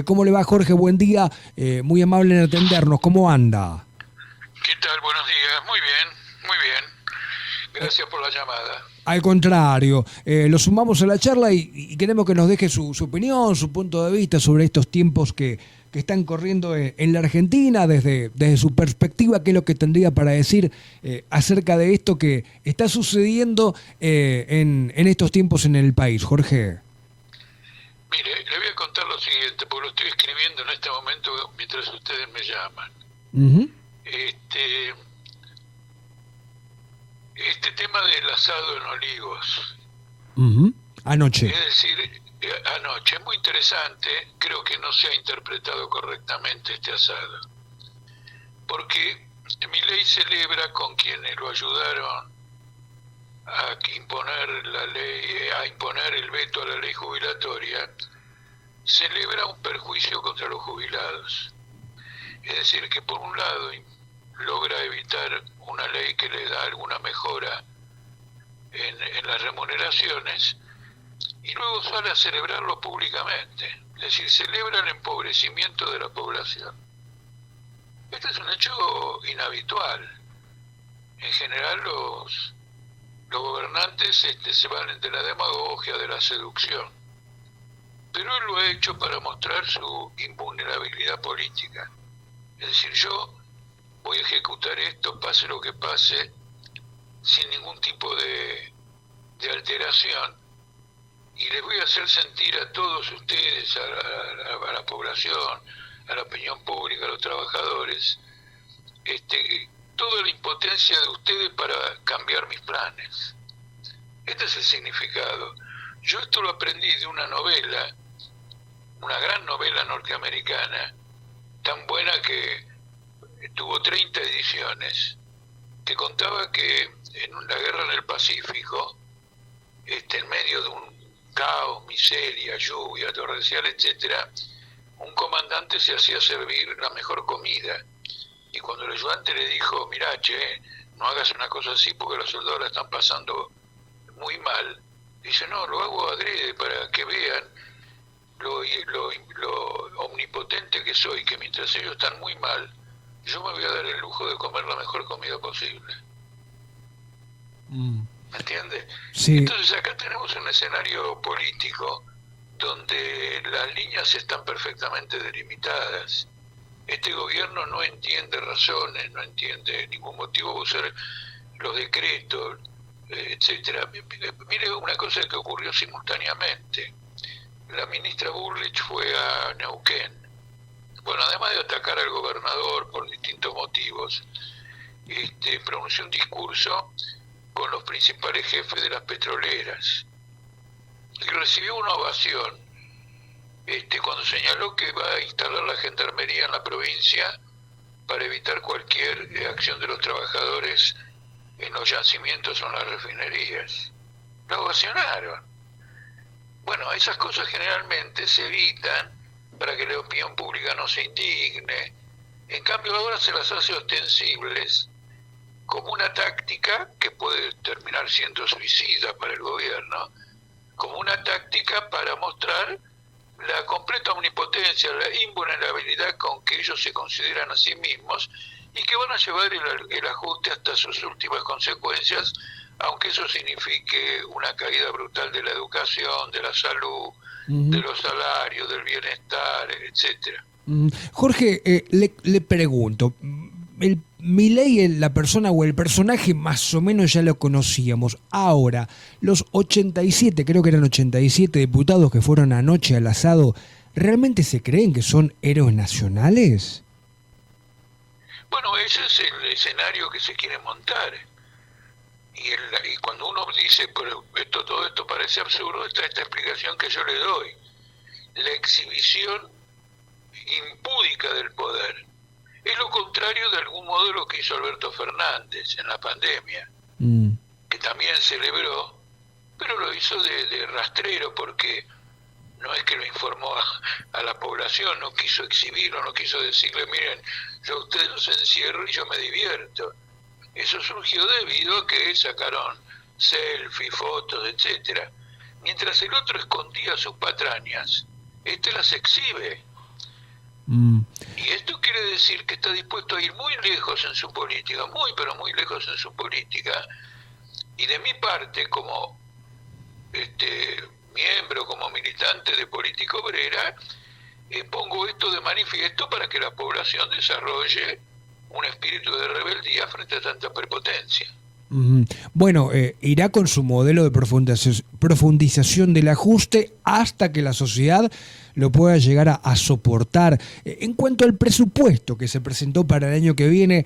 ¿Cómo le va, Jorge? Buen día. Muy amable en atendernos. ¿Cómo anda? ¿Qué tal? Buenos días. Muy bien, muy bien. Eh, Gracias por la llamada. Al contrario, lo sumamos a la charla y queremos que nos deje su opinión, su punto de vista sobre estos tiempos que están corriendo en la Argentina, desde su perspectiva, qué es lo que tendría para decir acerca de esto que está sucediendo en estos tiempos en el país, Jorge. Mire, le voy a contar lo siguiente, porque lo estoy escribiendo en este momento mientras ustedes me llaman. Ujú, Este, este tema del asado en Olivos, ujú. Anoche. es decir, anoche, es muy interesante, creo que no se ha interpretado correctamente este asado, porque Milei celebra con quienes lo ayudaron a imponer la ley, a imponer el veto a la ley jubilatoria, celebra un perjuicio contra los jubilados. Es decir, que por un lado logra evitar una ley que le da alguna mejora en las remuneraciones y luego sale a celebrarlo públicamente. Es decir, celebra el empobrecimiento de la población. Este es un hecho inhabitual. En general los gobernantes se valen de la demagogia, de la seducción, pero él lo ha hecho para mostrar su invulnerabilidad política. Es decir, yo voy a ejecutar esto, pase lo que pase, sin ningún tipo de alteración, y les voy a hacer sentir a todos ustedes, a la población, a la opinión pública, a los trabajadores, toda la impotencia de ustedes para cambiar mis planes. Este es el significado. Yo esto lo aprendí de una novela, una gran novela norteamericana, tan buena que tuvo 30 ediciones, que contaba que en la guerra en el Pacífico, en medio de un caos, miseria, lluvia torrencial, etcétera, un comandante se hacía servir la mejor comida. Y cuando el ayudante le dijo, mirá, che, no hagas una cosa así porque los soldados la están pasando muy mal, dice, no, lo hago adrede para que vean lo omnipotente que soy, que mientras ellos están muy mal, yo me voy a dar el lujo de comer la mejor comida posible. Mm. ¿Me entiende? Sí. Entonces acá tenemos un escenario político donde las líneas están perfectamente delimitadas. Este gobierno no entiende razones, no entiende ningún motivo de usar los decretos, etcétera. Mire una cosa que ocurrió simultáneamente. La ministra Bullrich fue a Neuquén. Bueno, además de atacar al gobernador por distintos motivos, pronunció un discurso con los principales jefes de las petroleras y recibió una ovación cuando señaló que va a instalar la gendarmería en la provincia para evitar cualquier acción de los trabajadores en los yacimientos o en las refinerías. La ovacionaron. Bueno, esas cosas generalmente se evitan para que la opinión pública no se indigne. En cambio ahora se las hace ostensibles como una táctica que puede terminar siendo suicida para el gobierno, como una táctica para mostrar la completa omnipotencia, la invulnerabilidad con que ellos se consideran a sí mismos y que van a llevar el ajuste hasta sus últimas consecuencias, aunque eso signifique una caída brutal de la educación, de la salud, de Ujú. los salarios, del bienestar, etcétera. Jorge, le pregunto, Milei, la persona o el personaje más o menos ya lo conocíamos. Ahora, los 87, creo que eran 87 diputados que fueron anoche al asado, ¿realmente se creen que son héroes nacionales? Bueno, ese es el escenario que se quiere montar. Y cuando uno dice, pero todo esto parece absurdo, está esta explicación que yo le doy. La exhibición impúdica del poder. Es lo contrario de algún modo de lo que hizo Alberto Fernández en la pandemia, Mm. que también celebró, pero lo hizo de rastrero porque no es que lo informó a la población, no quiso exhibirlo, no quiso decirle, miren, yo a ustedes los encierro y yo me divierto. Eso surgió debido a que sacaron selfies, fotos, etcétera. Mientras el otro escondía sus patrañas, este las exhibe. Mm. Y esto quiere decir que está dispuesto a ir muy lejos en su política, muy pero muy lejos en su política. Y de mi parte, como miembro, como militante de Política Obrera, pongo esto de manifiesto para que la población desarrolle un espíritu de rebeldía frente a tanta prepotencia. Bueno, irá con su modelo de profundización del ajuste hasta que la sociedad lo pueda llegar a soportar. En cuanto al presupuesto que se presentó para el año que viene,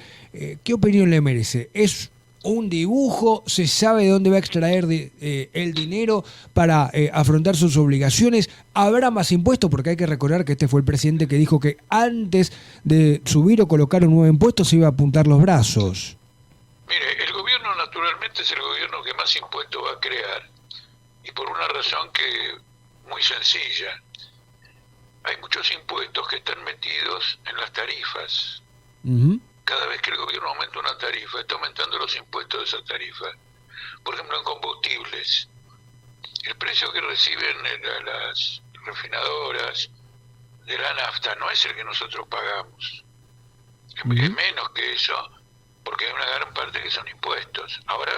¿qué opinión le merece? ¿Es un dibujo? ¿Se sabe de dónde va a extraer el dinero para afrontar sus obligaciones? ¿Habrá más impuestos? Porque hay que recordar que este fue el presidente que dijo que antes de subir o colocar un nuevo impuesto se iba a apuntar los brazos. Mire, el gobierno naturalmente es el gobierno que más impuestos va a crear, y por una razón que muy sencilla. Hay muchos impuestos que están metidos en las tarifas. Cada vez que el gobierno aumenta una tarifa, está aumentando los impuestos de esa tarifa. Por ejemplo, en combustibles. El precio que reciben las refinadoras de la nafta no es el que nosotros pagamos. Es menos que eso, porque hay una gran parte que son impuestos. Ahora,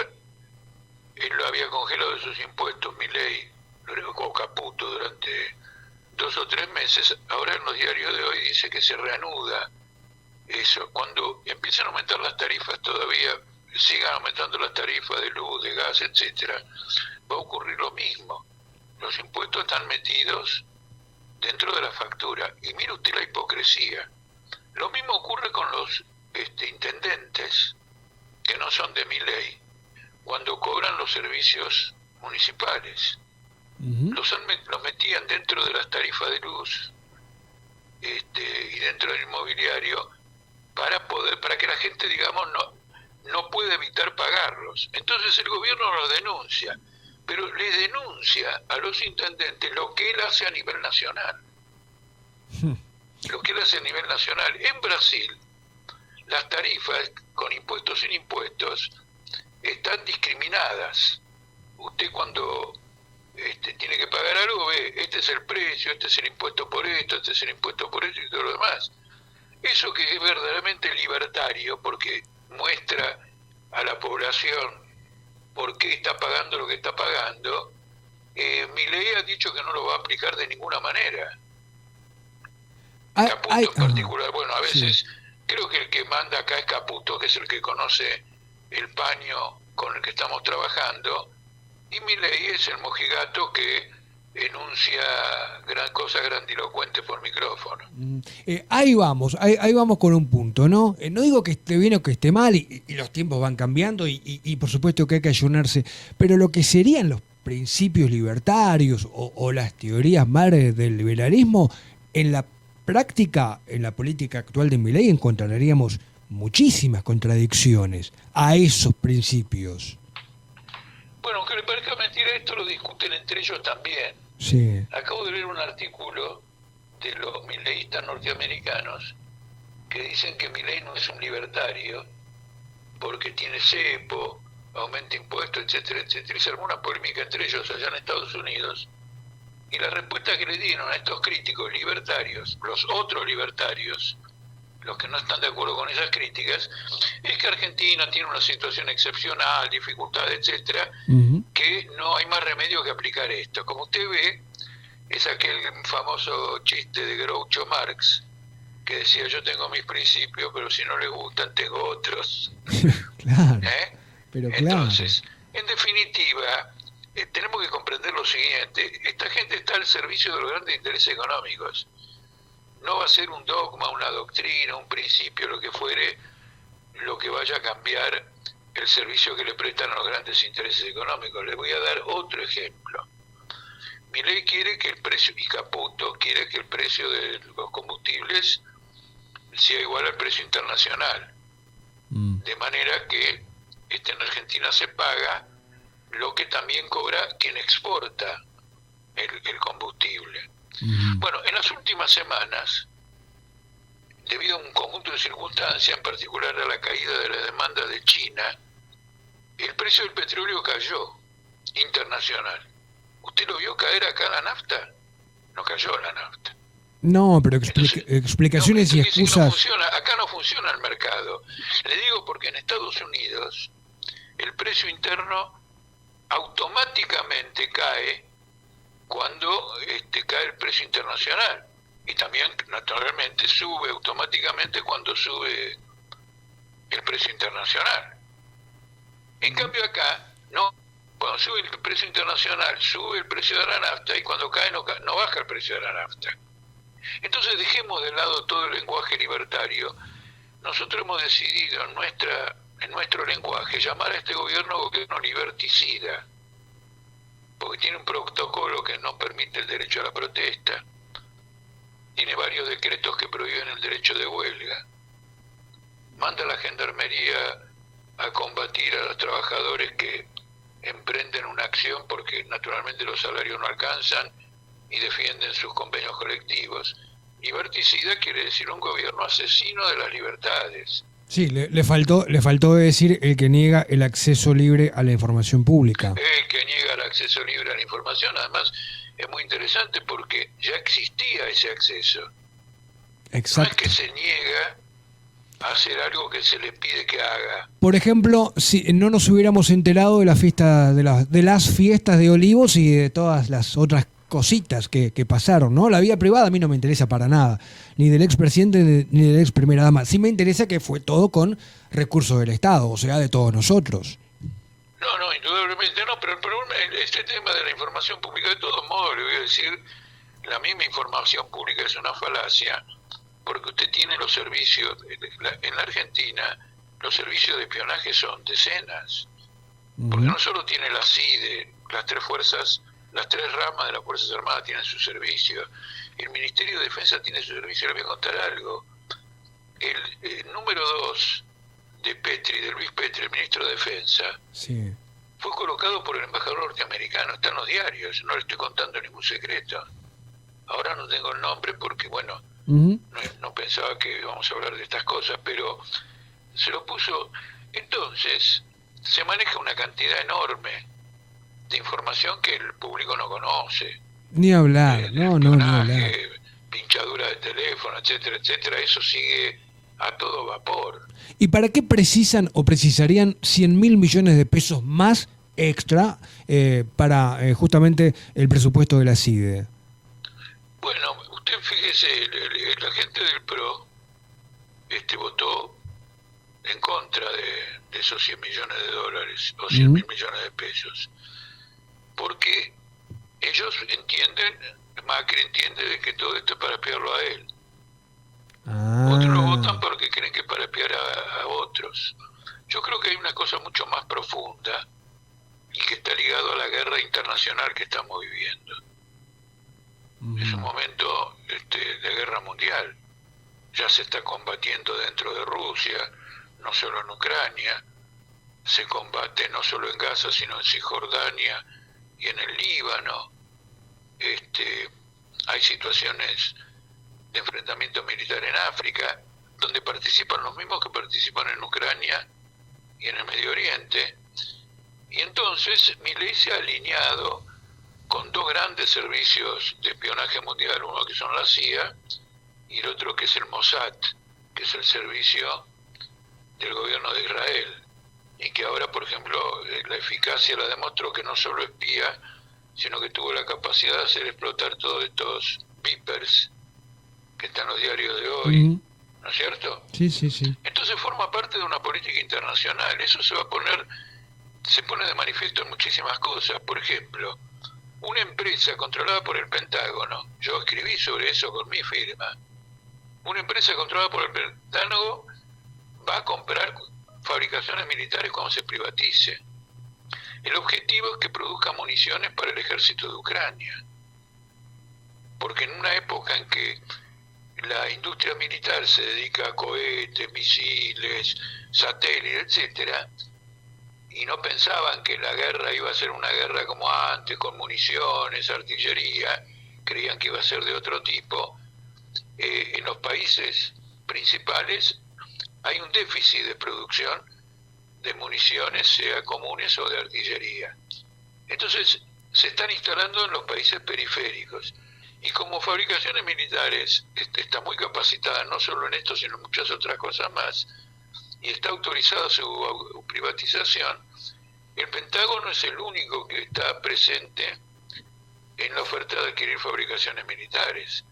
él lo había congelado esos impuestos, Milei, lo dejó Caputo durante 2 o 3 meses. Ahora en los diarios de hoy dice que se reanuda eso. Cuando empiezan a aumentar las tarifas, todavía sigan aumentando las tarifas de luz, de gas, etcétera, va a ocurrir lo mismo. Los impuestos están metidos dentro de la factura. Y mire usted la hipocresía. Lo mismo ocurre con los intendentes que no son de Milei, cuando cobran los servicios municipales. Los metían dentro de las tarifas de luz y dentro del inmobiliario para que la gente, digamos, no pueda evitar pagarlos. Entonces el gobierno los denuncia, pero les denuncia a los intendentes lo que él hace a nivel nacional. Lo que él hace a nivel nacional. En Brasil, las tarifas con impuestos sin impuestos están discriminadas. Usted cuando tiene que pagar algo, ve, este es el precio, este es el impuesto por esto, este es el impuesto por esto y todo lo demás. Eso que es verdaderamente libertario, porque muestra a la población por qué está pagando lo que está pagando, Milei ha dicho que no lo va a aplicar de ninguna manera. Caputo en particular, bueno, a veces creo que el que manda acá es Caputo, que es el que conoce el paño con el que estamos trabajando, y Milei es el mojigato que enuncia cosas grandilocuentes por micrófono. Ahí vamos con un punto, ¿no? No digo que esté bien o que esté mal, y los tiempos van cambiando, y por supuesto que hay que ayunarse, pero lo que serían los principios libertarios o las teorías madres del liberalismo, en la práctica, en la política actual de Milei, encontraríamos muchísimas contradicciones a esos principios. Bueno, aunque le parezca mentira, esto lo discuten entre ellos también. Sí. Acabo de leer un artículo de los mileístas norteamericanos que dicen que Milei no es un libertario porque tiene cepo, aumenta impuestos, etcétera, etcétera. Y se armó una polémica entre ellos allá en Estados Unidos. Y la respuesta que le dieron a estos críticos libertarios, los otros libertarios, los que no están de acuerdo con esas críticas, es que Argentina tiene una situación excepcional, dificultades, etcétera, que no hay más remedio que aplicar esto. Como usted ve, es aquel famoso chiste de Groucho Marx, que decía: yo tengo mis principios, pero si no les gustan, tengo otros. Claro, pero claro. Entonces, en definitiva, tenemos que comprender lo siguiente: esta gente está al servicio de los grandes intereses económicos. No va a ser un dogma, una doctrina, un principio, lo que fuere, lo que vaya a cambiar el servicio que le prestan a los grandes intereses económicos. Les voy a dar otro ejemplo. Milei quiere que el precio, y Caputo quiere que el precio de los combustibles sea igual al precio internacional. De manera que en Argentina se paga lo que también cobra quien exporta el combustible. Bueno, en las últimas semanas, debido a un conjunto de circunstancias, en particular a la caída de la demanda de China, el precio del petróleo cayó, internacional. ¿Usted lo vio caer acá la nafta? No cayó la nafta. No, pero Entonces, explicaciones y esto quiere decir que no excusas. funciona, acá no funciona el mercado. Le digo porque en Estados Unidos el precio interno automáticamente cae cuando cae el precio internacional, y también naturalmente sube automáticamente cuando sube el precio internacional. En cambio acá no, cuando sube el precio internacional sube el precio de la nafta, y cuando cae no baja el precio de la nafta. Entonces dejemos de lado todo el lenguaje libertario. Nosotros hemos decidido en nuestro lenguaje llamar a este gobierno liberticida, porque tiene un protocolo que no permite el derecho a la protesta, tiene varios decretos que prohíben el derecho de huelga, manda a la gendarmería a combatir a los trabajadores que emprenden una acción porque naturalmente los salarios no alcanzan y defienden sus convenios colectivos. Liberticida quiere decir un gobierno asesino de las libertades. Sí, le faltó decir el que niega el acceso libre a la información pública. El que niega el acceso libre a la información, además, es muy interesante porque ya existía ese acceso. Exacto. No es que se niega a hacer algo que se le pide que haga. Por ejemplo, si no nos hubiéramos enterado de la fiesta de las fiestas de Olivos y de todas las otras cositas que pasaron, ¿no? La vida privada a mí no me interesa para nada, ni del expresidente ni de la ex primera dama. Sí me interesa que fue todo con recursos del Estado, o sea, de todos nosotros. No, indudablemente no, pero el problema es este tema de la información pública. De todos modos, le voy a decir, la misma información pública es una falacia, porque usted tiene los servicios, en la Argentina, los servicios de espionaje son decenas, porque no solo tiene la CIDE, las tres ramas de las Fuerzas Armadas tienen su servicio, el Ministerio de Defensa tiene su servicio. Le voy a contar algo. El número 2 de Petri, de Luis Petri, el ministro de Defensa, sí, fue colocado por el embajador norteamericano, está en los diarios, no le estoy contando ningún secreto. Ahora no tengo el nombre porque, bueno, no pensaba que íbamos a hablar de estas cosas, pero se lo puso. Entonces, se maneja una cantidad enorme de información que el público no conoce. Ni hablar, no hablar. Pinchadura de teléfono, etcétera, etcétera, eso sigue a todo vapor. ¿Y para qué precisan o precisarían 100.000 millones de pesos más extra para justamente el presupuesto de la CIDE? Bueno, usted fíjese, la gente del PRO votó en contra de esos 100 millones de dólares o 100 mil millones de pesos, porque ellos entienden, Macri entiende de que todo esto es para espiarlo a él. Otros lo votan porque creen que es para espiar a otros. Yo creo que hay una cosa mucho más profunda y que está ligado a la guerra internacional que estamos viviendo. Es un momento de guerra mundial. Ya se está combatiendo dentro de Rusia, no solo en Ucrania. Se combate no solo en Gaza, sino en Cisjordania y en el Líbano. Hay situaciones de enfrentamiento militar en África, donde participan los mismos que participan en Ucrania y en el Medio Oriente. Y entonces Milei se ha alineado con dos grandes servicios de espionaje mundial, uno que son la CIA y el otro que es el Mossad, que es el servicio del gobierno de Israel, y que ahora, por ejemplo, la eficacia la demostró, que no solo espía, sino que tuvo la capacidad de hacer explotar todos estos beepers que están en los diarios de hoy, ¿no es cierto? Sí, sí, sí. Entonces forma parte de una política internacional. Eso se pone de manifiesto en muchísimas cosas. Por ejemplo, una empresa controlada por el Pentágono, yo escribí sobre eso con mi firma, una empresa controlada por el Pentágono va a comprar fabricaciones militares cuando se privatice. El objetivo es que produzca municiones para el ejército de Ucrania, porque en una época en que la industria militar se dedica a cohetes, misiles, satélites, etcétera, y no pensaban que la guerra iba a ser una guerra como antes, con municiones, artillería, creían que iba a ser de otro tipo. En los países principales hay un déficit de producción de municiones, sea comunes o de artillería. Entonces se están instalando en los países periféricos, Y como Fabricaciones Militares está muy capacitada no solo en esto, sino en muchas otras cosas más, y está autorizada su privatización, el Pentágono es el único que está presente en la oferta de adquirir fabricaciones militares.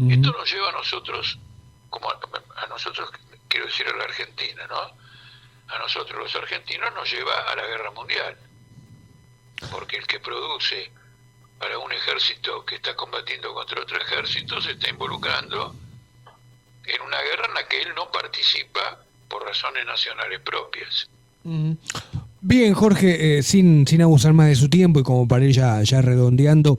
Esto nos lleva a nosotros, a nosotros, quiero decir a la Argentina, ¿no? A nosotros los argentinos nos lleva a la guerra mundial, porque el que produce para un ejército que está combatiendo contra otro ejército se está involucrando en una guerra en la que él no participa por razones nacionales propias. Bien, Jorge, sin abusar más de su tiempo y como para ir ya redondeando,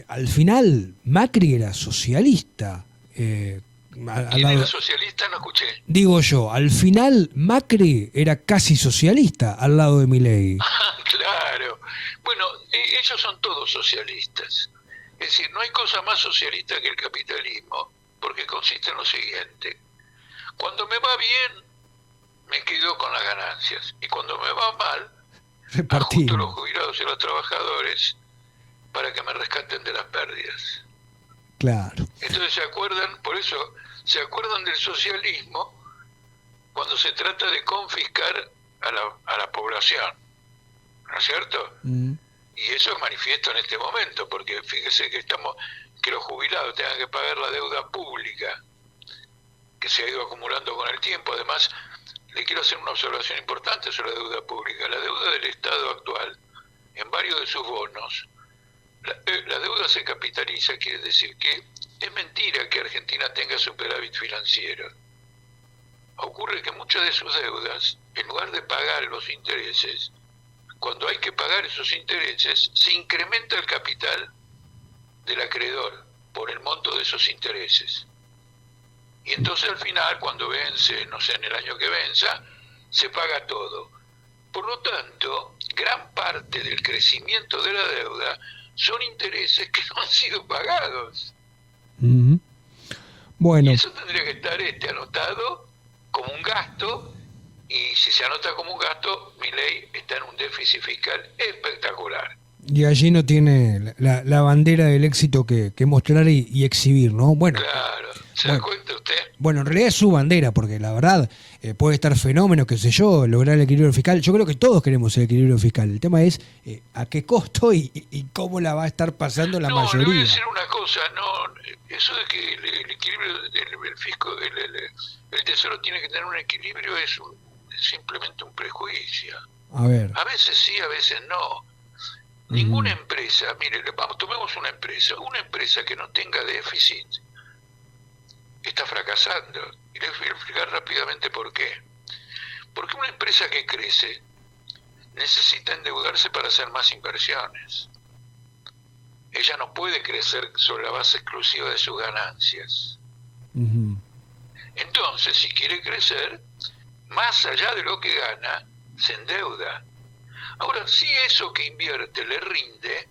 al final Macri era socialista. ¿Quién era socialista? No escuché. Digo yo, al final Macri era casi socialista al lado de Milei. Claro. Bueno, ellos son todos socialistas. Es decir, no hay cosa más socialista que el capitalismo, porque consiste en lo siguiente. Cuando me va bien, me quedo con las ganancias. Y cuando me va mal, ajusto a los jubilados y a los trabajadores para que me rescaten de las pérdidas. Claro. Entonces se acuerdan, por eso, se acuerdan del socialismo cuando se trata de confiscar a la población. ¿No es cierto? Y eso es manifiesto en este momento, porque fíjese que los jubilados tengan que pagar la deuda pública que se ha ido acumulando con el tiempo. Además, le quiero hacer una observación importante sobre la deuda pública. La deuda del Estado actual, en varios de sus bonos, la deuda se capitaliza, quiere decir que es mentira que Argentina tenga superávit financiero. Ocurre que muchas de sus deudas, en lugar de pagar los intereses, cuando hay que pagar esos intereses, se incrementa el capital del acreedor por el monto de esos intereses. Y entonces al final, cuando vence, no sé, en el año que venza, se paga todo. Por lo tanto, gran parte del crecimiento de la deuda son intereses que no han sido pagados. Bueno. Y eso tendría que estar anotado como un gasto, y si se anota como un gasto, Milei está en un déficit fiscal espectacular. Y allí no tiene la bandera del éxito que mostrar y exhibir, ¿no? Bueno. Claro, ¿se da cuenta usted? Bueno, en realidad es su bandera, porque la verdad puede estar fenómeno, qué sé yo, lograr el equilibrio fiscal. Yo creo que todos queremos el equilibrio fiscal. El tema es a qué costo y cómo la va a estar pasando la mayoría. No, le voy a decir una cosa, eso de que el equilibrio del fisco, el tesoro tiene que tener un equilibrio es simplemente un prejuicio. A ver. A veces sí, a veces no. Ninguna empresa, mire, tomemos una empresa que no tenga déficit está fracasando. Y les voy a explicar rápidamente por qué. Porque una empresa que crece necesita endeudarse para hacer más inversiones. Ella no puede crecer sobre la base exclusiva de sus ganancias. Entonces, si quiere crecer, más allá de lo que gana, se endeuda. Ahora, si eso que invierte le rinde,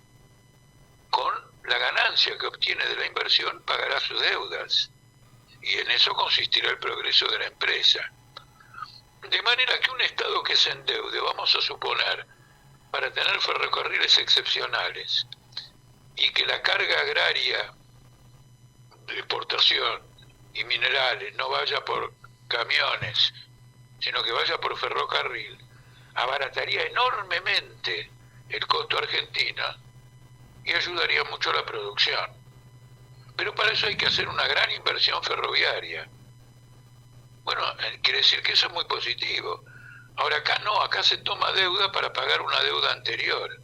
con la ganancia que obtiene de la inversión, pagará sus deudas. Y en eso consistirá el progreso de la empresa. De manera que un Estado que se endeude, vamos a suponer, para tener ferrocarriles excepcionales, y que la carga agraria de exportación y minerales no vaya por camiones, sino que vaya por ferrocarril, abarataría enormemente el costo argentino y ayudaría mucho a la producción. Pero para eso hay que hacer una gran inversión ferroviaria. Bueno, quiere decir que eso es muy positivo. Ahora acá no, acá se toma deuda para pagar una deuda anterior.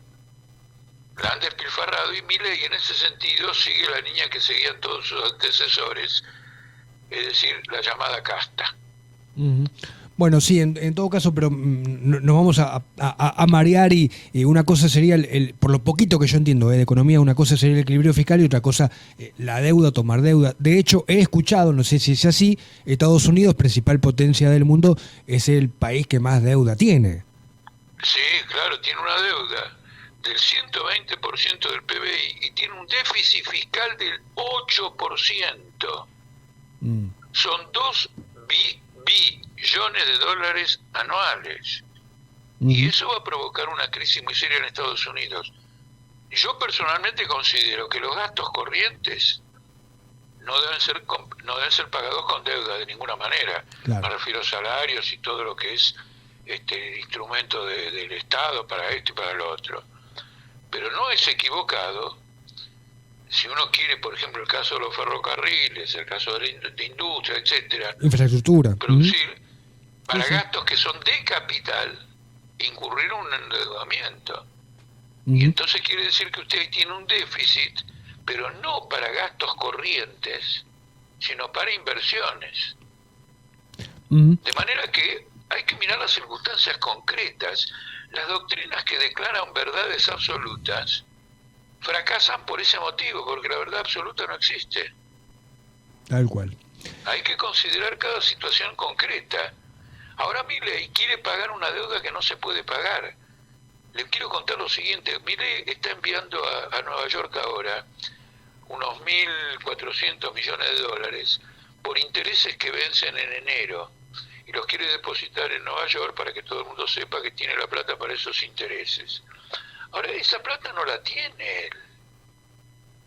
La han despilfarrado y Milei en ese sentido sigue la línea que seguían todos sus antecesores, es decir, la llamada casta. Bueno, sí, en todo caso, pero nos vamos a marear y una cosa sería, por lo poquito que yo entiendo de economía, una cosa sería el equilibrio fiscal y otra cosa la deuda, tomar deuda. De hecho, he escuchado, no sé si es así, Estados Unidos, principal potencia del mundo, es el país que más deuda tiene. Sí, claro, tiene una deuda del 120% del PBI y tiene un déficit fiscal del 8%. Son 2 billones de dólares anuales. Y eso va a provocar una crisis muy seria en Estados Unidos. Yo personalmente considero que los gastos corrientes no deben ser pagados con deuda de ninguna manera. Claro. Me refiero a salarios y todo lo que es instrumento del Estado para esto y para lo otro. Pero no es equivocado, si uno quiere, por ejemplo, el caso de los ferrocarriles, el caso de industria, etcétera, Infraestructura. producir para Sí, sí. gastos que son de capital, incurrir en un endeudamiento. Y entonces quiere decir que usted tiene un déficit, pero no para gastos corrientes, sino para inversiones. De manera que hay que mirar las circunstancias concretas. Las doctrinas que declaran verdades absolutas fracasan por ese motivo, porque la verdad absoluta no existe. Tal cual. Hay que considerar cada situación concreta. Ahora Milei quiere pagar una deuda que no se puede pagar. Le quiero contar lo siguiente. Milei está enviando a Nueva York ahora unos 1.400 millones de dólares por intereses que vencen en enero y los quiere depositar en Nueva York para que todo el mundo sepa que tiene la plata para esos intereses. Ahora, esa plata no la tiene él.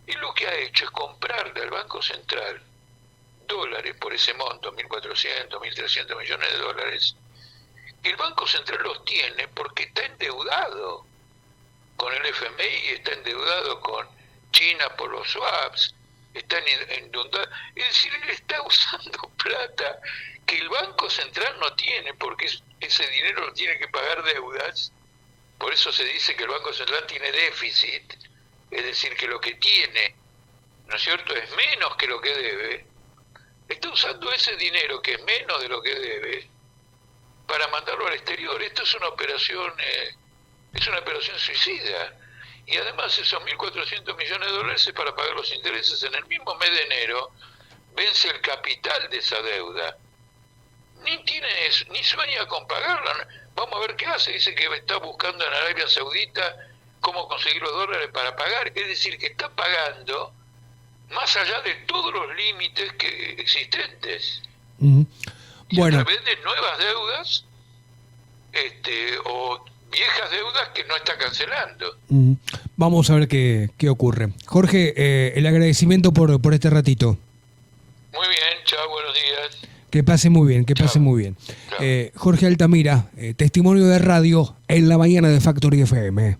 Él lo que ha hecho es comprarle al Banco Central dólares por ese monto, 1.400, 1.300 millones de dólares. El Banco Central los tiene porque está endeudado con el FMI, está endeudado con China por los swaps, está endeudado. Es decir, él está usando plata que el Banco Central no tiene, porque ese dinero lo tiene que pagar deudas. Por eso se dice que el Banco Central tiene déficit, es decir, que lo que tiene, ¿no es cierto?, es menos que lo que debe. Está usando ese dinero, que es menos de lo que debe, para mandarlo al exterior. Esto es una operación suicida. Y además esos 1.400 millones de dólares es para pagar los intereses. En el mismo mes de enero vence el capital de esa deuda. Ni sueña con pagarla. Vamos a ver qué hace. Dice que está buscando en Arabia Saudita cómo conseguir los dólares para pagar. Es decir, que está pagando más allá de todos los límites existentes. Bueno. A través de nuevas deudas o viejas deudas que no está cancelando. Vamos a ver qué ocurre. Jorge, el agradecimiento por este ratito. Muy bien, chao, buenos días. Que pase muy bien, que Chao. pase muy bien. Chao. Jorge Altamira, testimonio de radio en la mañana de Factory FM.